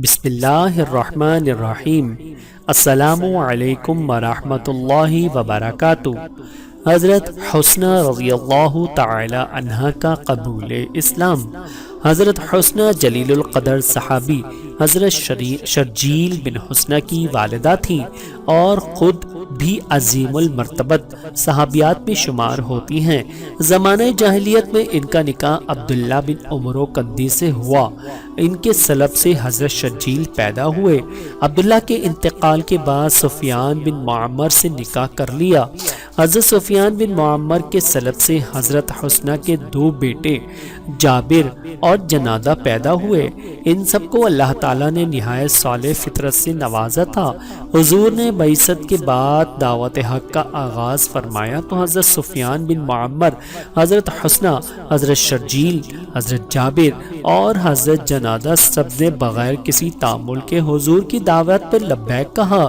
بسم اللہ الرحمن الرحیم۔ السلام علیکم ورحمۃ اللہ وبرکاتہ۔ حضرت حسنہ رضی اللہ تعالی عنہا کا قبول اسلام۔ حضرت حسنہ جلیل القدر صحابی حضرت شرجیل بن حسنہ کی والدہ تھیں اور خود بھی عظیم المرتبت صحابیات میں شمار ہوتی ہیں۔ زمانہ جاہلیت میں ان کا نکاح عبداللہ بن عمرو کندی سے ہوا۔ ان کے سلب سے حضرت شرجیل پیدا ہوئے۔ عبداللہ کے انتقال کے بعد سفیان بن معمر سے نکاح کر لیا۔ حضرت سفیان بن معمر کے سلب سے حضرت حسنہ کے دو بیٹے جابر اور جنادہ پیدا ہوئے۔ ان سب کو اللہ تعالیٰ نے نہایت صالح فطرت سے نوازا تھا۔ حضور نے بعثت کے بعد دعوت حق کا آغاز فرمایا تو حضرت سفیان بن معمر، حضرت حسنہ، حضرت شرجیل، حضرت جابر اور حضرت جنادہ سب نے بغیر کسی تعامل کے حضور کی دعوت پر لبیک کہا۔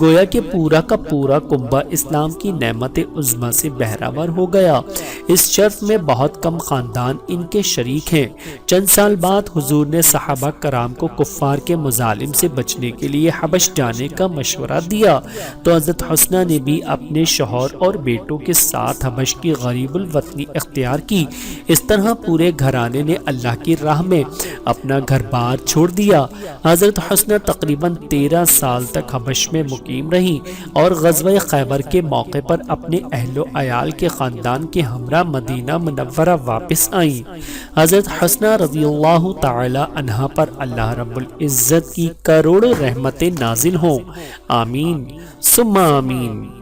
گویا کہ پورا کا پورا کنبہ اسلام کی نعمت عظمیٰ سے بہرہور ہو گیا۔ اس شرف میں بہت کم خاندان ان کے شریک ہیں۔ چند سال بعد حضور نے صحابہ کرام کو کفار کے مظالم سے بچنے کے لیے حبش جانے کا مشورہ دیا تو حضرت حسنہ نے بھی اپنے شوہر اور بیٹوں کے ساتھ حبش کی غریب الوطنی اختیار کی۔ اس طرح پورے گھرانے نے اللہ کی راہ میں اپنا گھر بار چھوڑ دیا۔ حضرت حسنہ تقریباً 13 سال تک حبش میں مقیم رہی اور غزوہ خیبر کے موقع پر اپنے اہل و عیال کے خاندان کے ہمراہ مدینہ منورہ واپس آئیں۔ حضرت حسنہ رضی اللہ تعالی عنہا پر اللہ رب العزت کی کروڑوں رحمتیں نازل ہوں۔ آمین ثم آمین۔